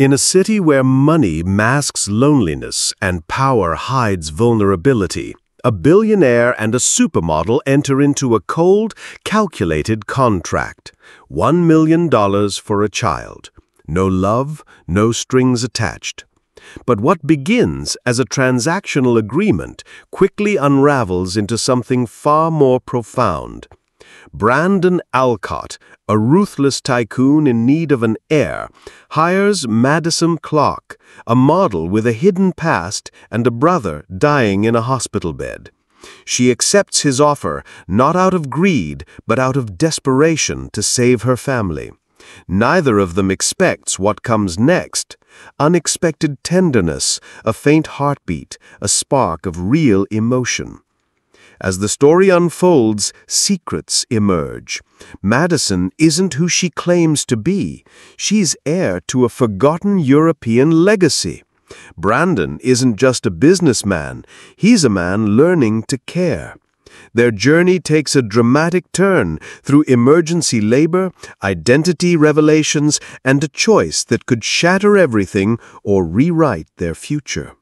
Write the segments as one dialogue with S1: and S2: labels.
S1: In a city where money masks loneliness and power hides vulnerability, a billionaire and a supermodel enter into a cold, calculated contract. $1 million for a child. No love, no strings attached. But what begins as a transactional agreement quickly unravels into something far more profound. Brandon Alcott, a ruthless tycoon in need of an heir, hires Madison Clark, a model with a hidden past and a brother dying in a hospital bed. She accepts his offer not out of greed but out of desperation to save her family. Neither of them expects what comes next: unexpected tenderness, a faint heartbeat, a spark of real emotion. As the story unfolds, secrets emerge. Madison isn't who she claims to be. She's heir to a forgotten European legacy. Brandon isn't just a businessman. He's a man learning to care. Their journey takes a dramatic turn through emergency labor, identity revelations, and a choice that could shatter everything or rewrite their future.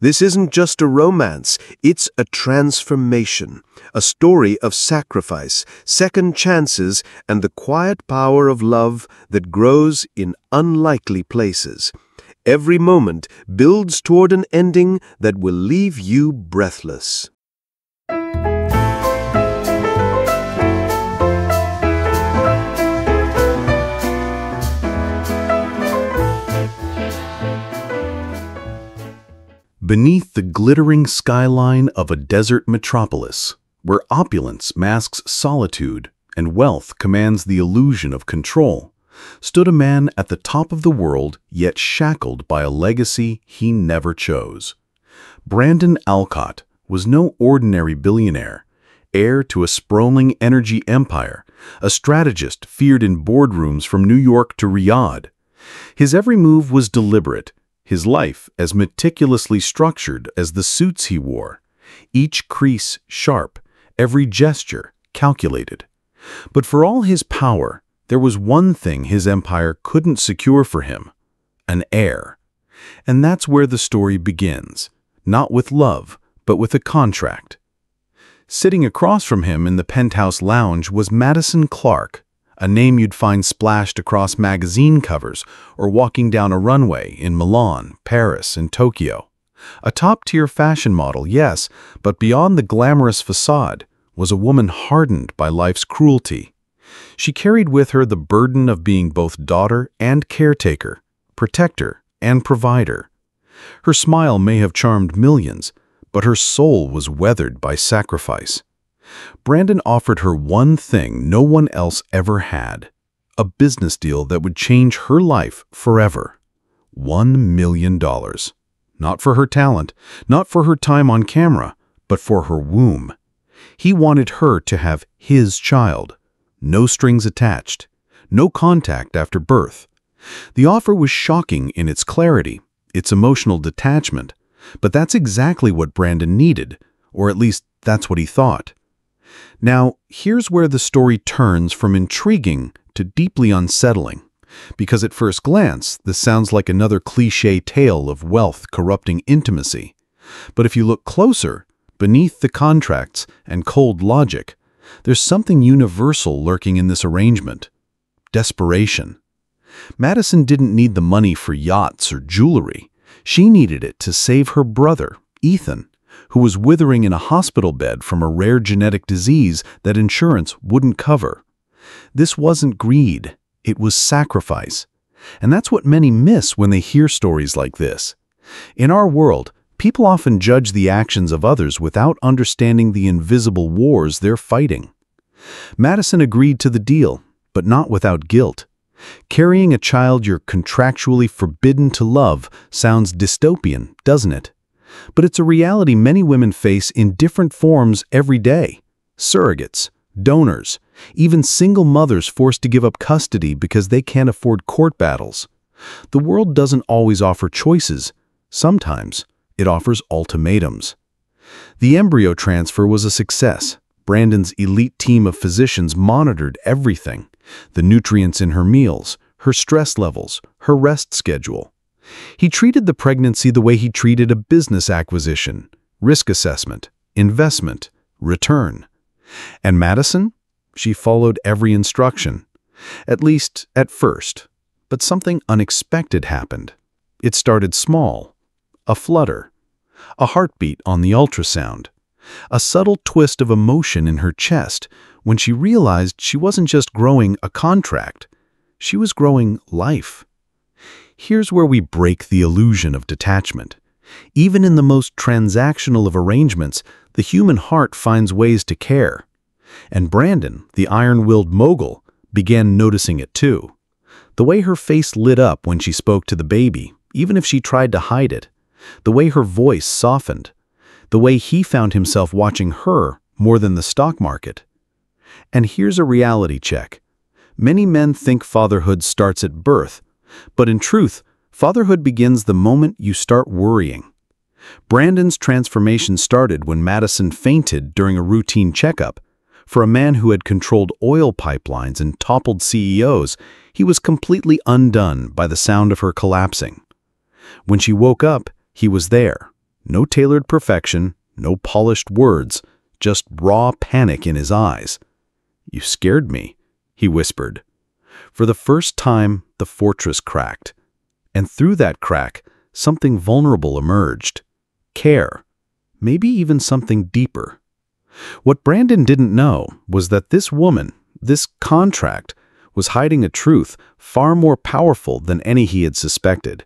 S1: This isn't just a romance, it's a transformation, a story of sacrifice, second chances, and the quiet power of love that grows in unlikely places. Every moment builds toward an ending that will leave you breathless.
S2: Beneath the glittering skyline of a desert metropolis, where opulence masks solitude and wealth commands the illusion of control, stood a man at the top of the world, yet shackled by a legacy he never chose. Brandon Alcott was no ordinary billionaire, heir to a sprawling energy empire, a strategist feared in boardrooms from New York to Riyadh. His every move was deliberate, his life as meticulously structured as the suits he wore, each crease sharp, every gesture calculated. But for all his power, there was one thing his empire couldn't secure for him: an heir. And that's where the story begins, not with love, but with a contract. Sitting across from him in the penthouse lounge was Madison Clark, a name you'd find splashed across magazine covers or walking down a runway in Milan, Paris, and Tokyo. A top-tier fashion model, yes, but beyond the glamorous facade was a woman hardened by life's cruelty. She carried with her the burden of being both daughter and caretaker, protector and provider. Her smile may have charmed millions, but her soul was weathered by sacrifice. Brandon offered her one thing no one else ever had: a business deal that would change her life forever. $1 million. Not for her talent, not for her time on camera, but for her womb. He wanted her to have his child. No strings attached. No contact after birth. The offer was shocking in its clarity, its emotional detachment, but that's exactly what Brandon needed, or at least that's what he thought. Now, here's where the story turns from intriguing to deeply unsettling, because at first glance, this sounds like another cliché tale of wealth corrupting intimacy. But if you look closer, beneath the contracts and cold logic, there's something universal lurking in this arrangement: desperation. Madison didn't need the money for yachts or jewelry. She needed it to save her brother, Ethan, who was withering in a hospital bed from a rare genetic disease that insurance wouldn't cover. This wasn't greed, it was sacrifice. And that's what many miss when they hear stories like this. In our world, people often judge the actions of others without understanding the invisible wars they're fighting. Madison agreed to the deal, but not without guilt. Carrying a child you're contractually forbidden to love sounds dystopian, doesn't it? But it's a reality many women face in different forms every day. Surrogates, donors, even single mothers forced to give up custody because they can't afford court battles. The world doesn't always offer choices. Sometimes it offers ultimatums. The embryo transfer was a success. Brandon's elite team of physicians monitored everything: the nutrients in her meals, her stress levels, her rest schedule. He treated the pregnancy the way he treated a business acquisition: risk assessment, investment, return. And Madison? She followed every instruction. At least at first. But something unexpected happened. It started small. A flutter. A heartbeat on the ultrasound. A subtle twist of emotion in her chest when she realized she wasn't just growing a contract. She was growing life. Here's where we break the illusion of detachment. Even in the most transactional of arrangements, the human heart finds ways to care. And Brandon, the iron-willed mogul, began noticing it too. The way her face lit up when she spoke to the baby, even if she tried to hide it. The way her voice softened. The way he found himself watching her more than the stock market. And here's a reality check. Many men think fatherhood starts at birth, but in truth, fatherhood begins the moment you start worrying. Brandon's transformation started when Madison fainted during a routine checkup. For a man who had controlled oil pipelines and toppled CEOs, he was completely undone by the sound of her collapsing. When she woke up, he was there. No tailored perfection, no polished words, just raw panic in his eyes. "You scared me," he whispered. For the first time, the fortress cracked. And through that crack, something vulnerable emerged. Care. Maybe even something deeper. What Brandon didn't know was that this woman, this contract, was hiding a truth far more powerful than any he had suspected.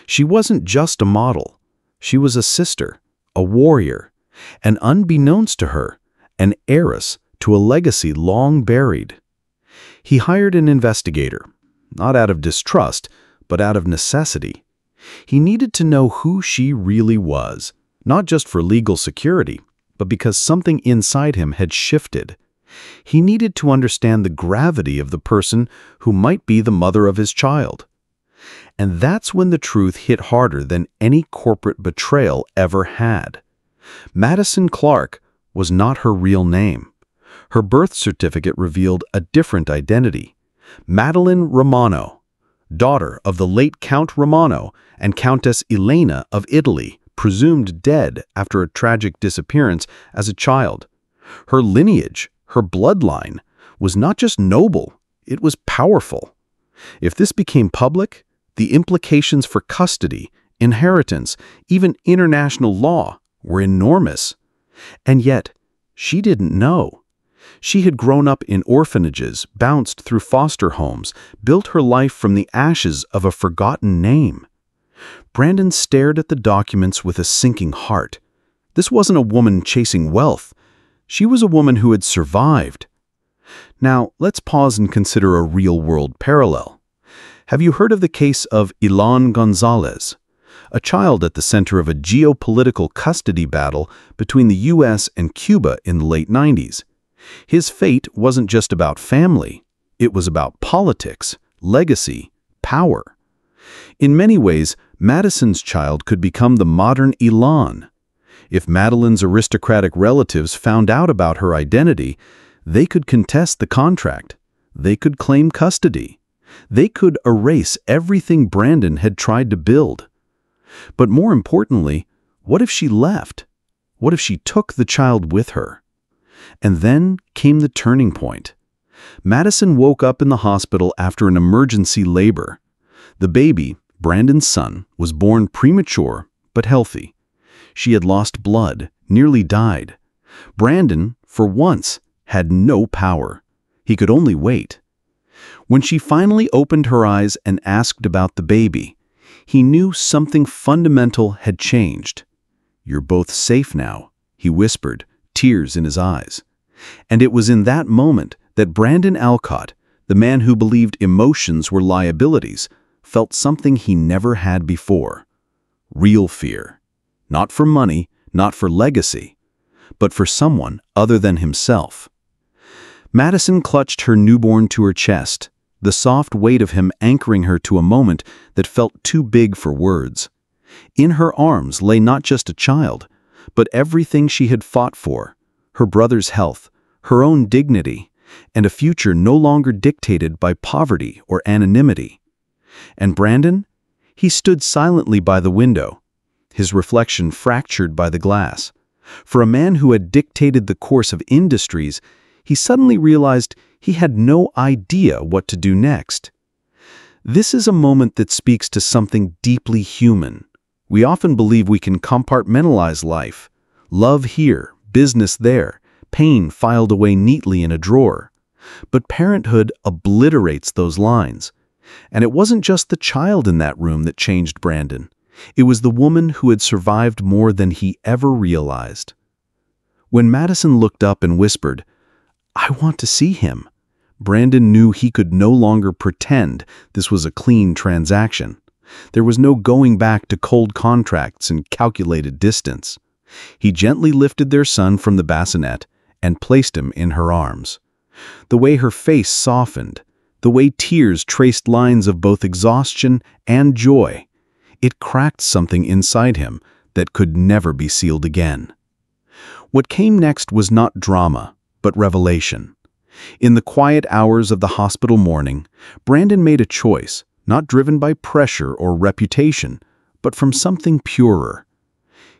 S2: She wasn't just a model. She was a sister, a warrior, and unbeknownst to her, an heiress to a legacy long buried. He hired an investigator, not out of distrust, but out of necessity. He needed to know who she really was, not just for legal security, but because something inside him had shifted. He needed to understand the gravity of the person who might be the mother of his child. And that's when the truth hit harder than any corporate betrayal ever had. Madison Clark was not her real name. Her birth certificate revealed a different identity. Madeline Romano, daughter of the late Count Romano and Countess Elena of Italy, presumed dead after a tragic disappearance as a child. Her lineage, her bloodline, was not just noble, it was powerful. If this became public, the implications for custody, inheritance, even international law were enormous. And yet, she didn't know. She had grown up in orphanages, bounced through foster homes, built her life from the ashes of a forgotten name. Brandon stared at the documents with a sinking heart. This wasn't a woman chasing wealth. She was a woman who had survived. Now, let's pause and consider a real-world parallel. Have you heard of the case of Ilan Gonzalez, a child at the center of a geopolitical custody battle between the U.S. and Cuba in the late 90s? His fate wasn't just about family. It was about politics, legacy, power. In many ways, Madison's child could become the modern Ilan. If Madeline's aristocratic relatives found out about her identity, they could contest the contract. They could claim custody. They could erase everything Brandon had tried to build. But more importantly, what if she left? What if she took the child with her? And then came the turning point. Madison woke up in the hospital after an emergency labor. The baby, Brandon's son, was born premature but healthy. She had lost blood, nearly died. Brandon, for once, had no power. He could only wait. When she finally opened her eyes and asked about the baby, he knew something fundamental had changed. "You're both safe now," he whispered, tears in his eyes. And it was in that moment that Brandon Alcott, the man who believed emotions were liabilities, felt something he never had before. Real fear. Not for money, not for legacy, but for someone other than himself. Madison clutched her newborn to her chest, the soft weight of him anchoring her to a moment that felt too big for words. In her arms lay not just a child, but everything she had fought for: her brother's health, her own dignity, and a future no longer dictated by poverty or anonymity. And Brandon? He stood silently by the window, his reflection fractured by the glass. For a man who had dictated the course of industries, he suddenly realized he had no idea what to do next. This is a moment that speaks to something deeply human. We often believe we can compartmentalize life. Love here, business there, pain filed away neatly in a drawer. But parenthood obliterates those lines. And it wasn't just the child in that room that changed Brandon. It was the woman who had survived more than he ever realized. When Madison looked up and whispered, "I want to see him," Brandon knew he could no longer pretend this was a clean transaction. There was no going back to cold contracts and calculated distance. He gently lifted their son from the bassinet and placed him in her arms. The way her face softened, the way tears traced lines of both exhaustion and joy, it cracked something inside him that could never be sealed again. What came next was not drama, but revelation. In the quiet hours of the hospital morning, Brandon made a choice, not driven by pressure or reputation, but from something purer.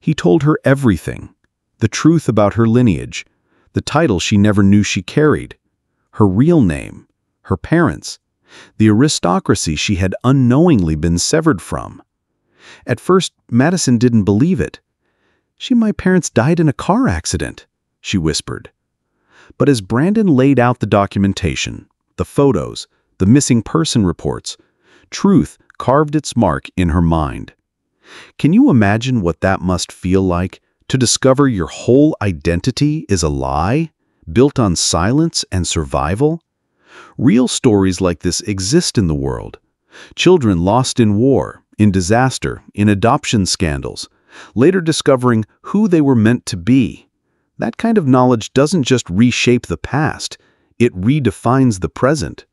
S2: He told her everything, the truth about her lineage, the title she never knew she carried, her real name, her parents, the aristocracy she had unknowingly been severed from. At first, Madison didn't believe it. "My parents died in a car accident," she whispered. But as Brandon laid out the documentation, the photos, the missing person reports, truth carved its mark in her mind. Can you imagine what that must feel like, to discover your whole identity is a lie, built on silence and survival? Real stories like this exist in the world. Children lost in war, in disaster, in adoption scandals, later discovering who they were meant to be. That kind of knowledge doesn't just reshape the past, it redefines the present.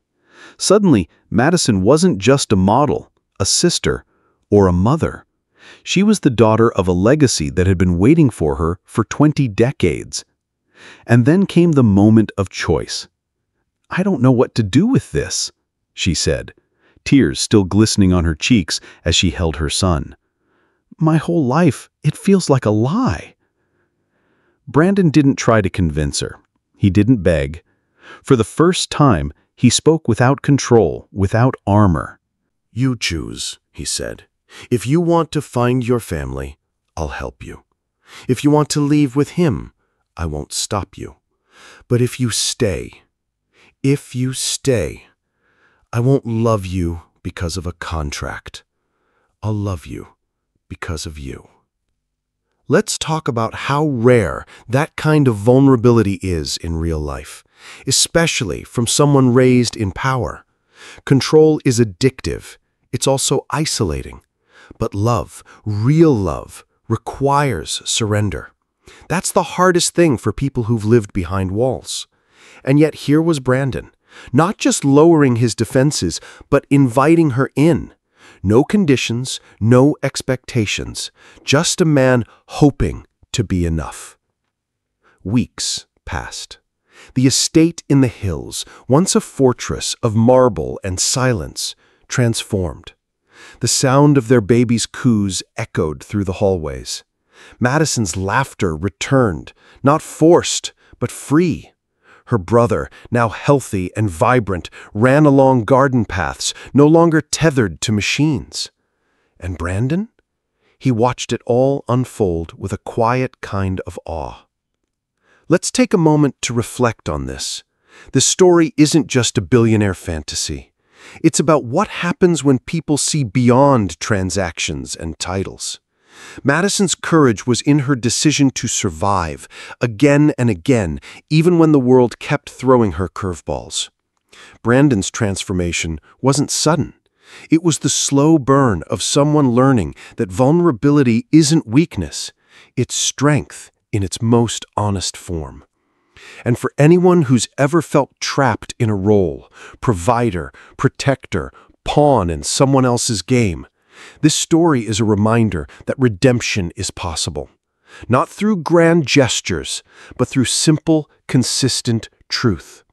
S2: Suddenly, Madison wasn't just a model, a sister, or a mother. She was the daughter of a legacy that had been waiting for her for 20 decades. And then came the moment of choice. "I don't know what to do with this," she said, tears still glistening on her cheeks as she held her son. "My whole life, it feels like a lie." Brandon didn't try to convince her. He didn't beg. For the first time, he spoke without control, without armor.
S1: "You choose," he said. "If you want to find your family, I'll help you. If you want to leave with him, I won't stop you. But if you stay, I won't love you because of a contract. I'll love you because of you." Let's talk about how rare that kind of vulnerability is in real life, especially from someone raised in power. Control is addictive. It's also isolating. But love, real love, requires surrender. That's the hardest thing for people who've lived behind walls. And yet here was Brandon, not just lowering his defenses, but inviting her in. No conditions, no expectations, just a man hoping to be enough. Weeks passed. The estate in the hills, once a fortress of marble and silence, transformed. The sound of their baby's coos echoed through the hallways. Madison's laughter returned, not forced, but free. Her brother, now healthy and vibrant, ran along garden paths, no longer tethered to machines. And Brandon? He watched it all unfold with a quiet kind of awe. Let's take a moment to reflect on this. This story isn't just a billionaire fantasy. It's about what happens when people see beyond transactions and titles. Madison's courage was in her decision to survive, again and again, even when the world kept throwing her curveballs. Brandon's transformation wasn't sudden. It was the slow burn of someone learning that vulnerability isn't weakness, it's strength in its most honest form. And for anyone who's ever felt trapped in a role, provider, protector, pawn in someone else's game, this story is a reminder that redemption is possible. Not through grand gestures, but through simple, consistent truth.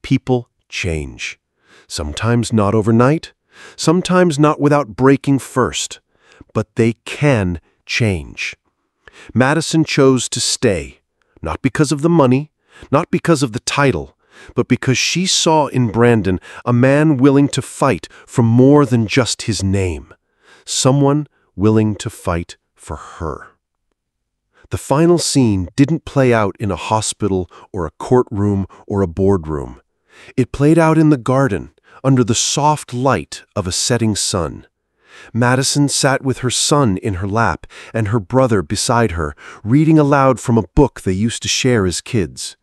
S1: People change. Sometimes not overnight, sometimes not without breaking first, but they can change. Madison chose to stay, not because of the money, not because of the title, but because she saw in Brandon a man willing to fight for more than just his name, someone willing to fight for her. The final scene didn't play out in a hospital or a courtroom or a boardroom. It played out in the garden, under the soft light of a setting sun. Madison sat with her son in her lap and her brother beside her, reading aloud from a book they used to share as kids.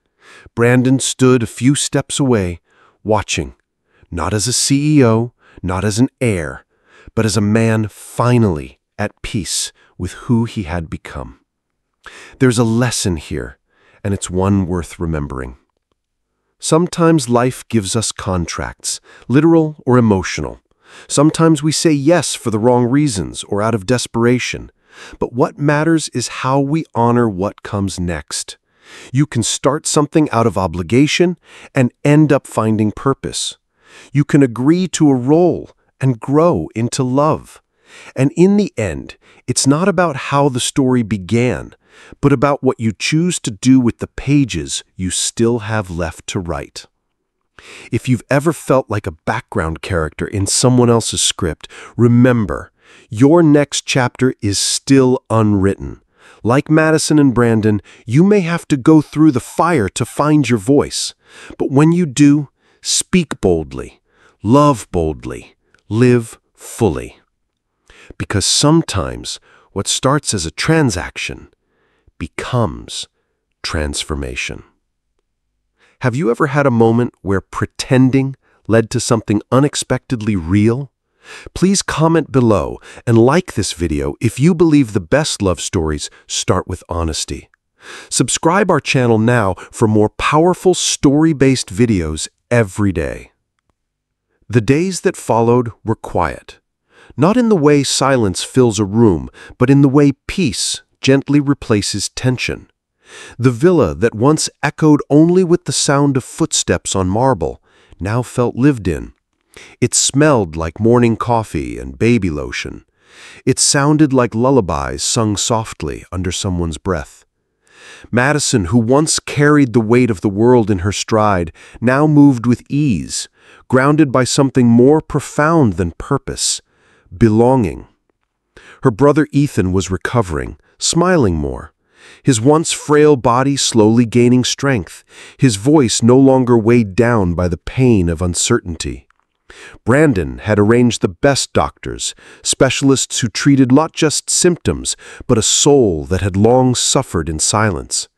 S1: Brandon stood a few steps away, watching, not as a CEO, not as an heir, but as a man finally at peace with who he had become. There's a lesson here, and it's one worth remembering. Sometimes life gives us contracts, literal or emotional. Sometimes we say yes for the wrong reasons or out of desperation. But what matters is how we honor what comes next. You can start something out of obligation and end up finding purpose. You can agree to a role and grow into love. And in the end, it's not about how the story began, but about what you choose to do with the pages you still have left to write. If you've ever felt like a background character in someone else's script, remember, your next chapter is still unwritten. Like Madison and Brandon, you may have to go through the fire to find your voice. But when you do, speak boldly, love boldly, live fully. Because sometimes what starts as a transaction becomes transformation. Have you ever had a moment where pretending led to something unexpectedly real? Please comment below and like this video if you believe the best love stories start with honesty. Subscribe our channel now for more powerful story-based videos every day. The days that followed were quiet. Not in the way silence fills a room, but in the way peace gently replaces tension. The villa that once echoed only with the sound of footsteps on marble now felt lived in. It smelled like morning coffee and baby lotion. It sounded like lullabies sung softly under someone's breath. Madison, who once carried the weight of the world in her stride, now moved with ease, grounded by something more profound than purpose, belonging. Her brother Ethan was recovering, smiling more. His once frail body slowly gaining strength, his voice no longer weighed down by the pain of uncertainty. Brandon had arranged the best doctors, specialists who treated not just symptoms, but a soul that had long suffered in silence.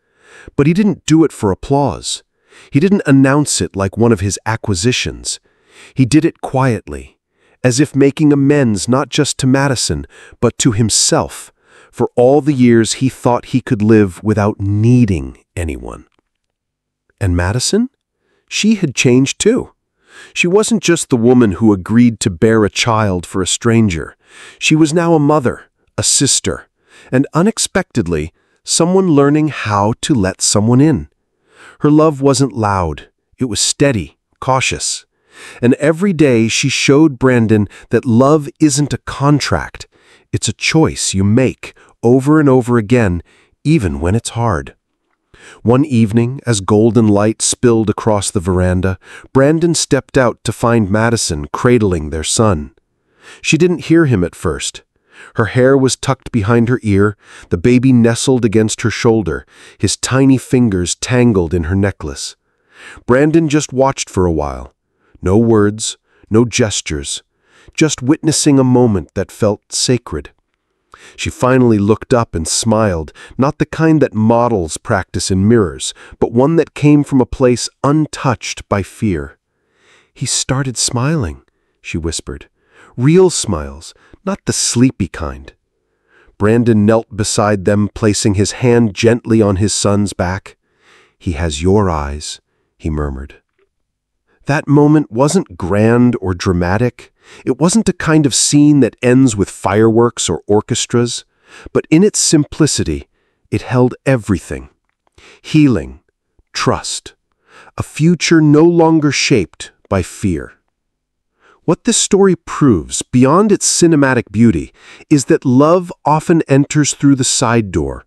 S1: But he didn't do it for applause. He didn't announce it like one of his acquisitions. He did it quietly, as if making amends not just to Madison, but to himself, for all the years he thought he could live without needing anyone. And Madison? She had changed too. She wasn't just the woman who agreed to bear a child for a stranger. She was now a mother, a sister, and unexpectedly, someone learning how to let someone in. Her love wasn't loud. It was steady, cautious. And every day she showed Brandon that love isn't a contract. It's a choice you make over and over again, even when it's hard. One evening, as golden light spilled across the veranda, Brandon stepped out to find Madison cradling their son. She didn't hear him at first. Her hair was tucked behind her ear, the baby nestled against her shoulder, his tiny fingers tangled in her necklace. Brandon just watched for a while. No words, no gestures, just witnessing a moment that felt sacred. She finally looked up and smiled, not the kind that models practice in mirrors, but one that came from a place untouched by fear. "He started smiling," she whispered. "Real smiles, not the sleepy kind." Brandon knelt beside them, placing his hand gently on his son's back. "He has your eyes," he murmured. That moment wasn't grand or dramatic. It wasn't a kind of scene that ends with fireworks or orchestras, but in its simplicity, it held everything. Healing, trust, a future no longer shaped by fear. What this story proves, beyond its cinematic beauty, is that love often enters through the side door.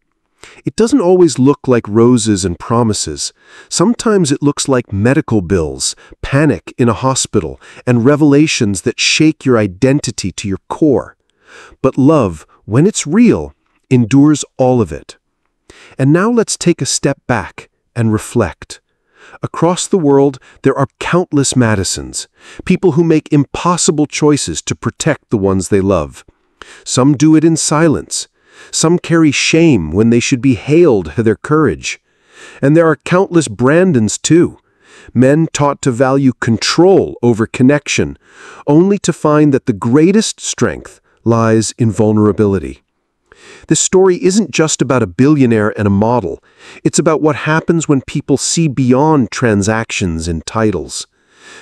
S1: It doesn't always look like roses and promises. Sometimes it looks like medical bills, panic in a hospital, and revelations that shake your identity to your core. But love, when it's real, endures all of it. And now let's take a step back and reflect. Across the world, there are countless Madisons, people who make impossible choices to protect the ones they love. Some do it in silence. Some carry shame when they should be hailed for their courage. And there are countless Brandons too, men taught to value control over connection, only to find that the greatest strength lies in vulnerability. This story isn't just about a billionaire and a model. It's about what happens when people see beyond transactions and titles.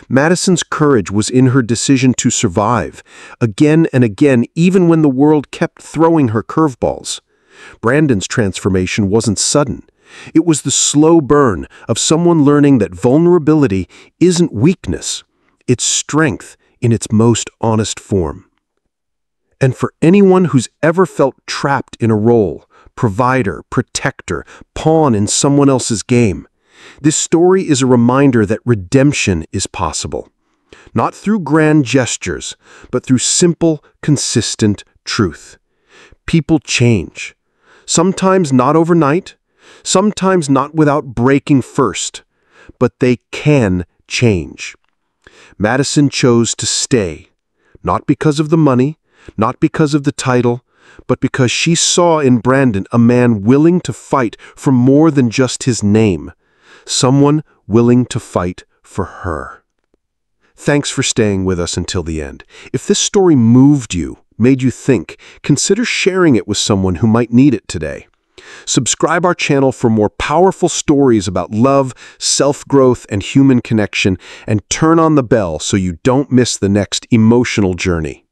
S1: Madison's courage was in her decision to survive, again and again, even when the world kept throwing her curveballs. Brandon's transformation wasn't sudden. It was the slow burn of someone learning that vulnerability isn't weakness. It's strength in its most honest form. And for anyone who's ever felt trapped in a role, provider, protector, pawn in someone else's game, this story is a reminder that redemption is possible. Not through grand gestures, but through simple, consistent truth. People change. Sometimes not overnight, sometimes not without breaking first, but they can change. Madison chose to stay, not because of the money, not because of the title, but because she saw in Brandon a man willing to fight for more than just his name, someone willing to fight for her. Thanks for staying with us until the end. If this story moved you, made you think, consider sharing it with someone who might need it today. Subscribe our channel for more powerful stories about love, self-growth, and human connection, and turn on the bell so you don't miss the next emotional journey.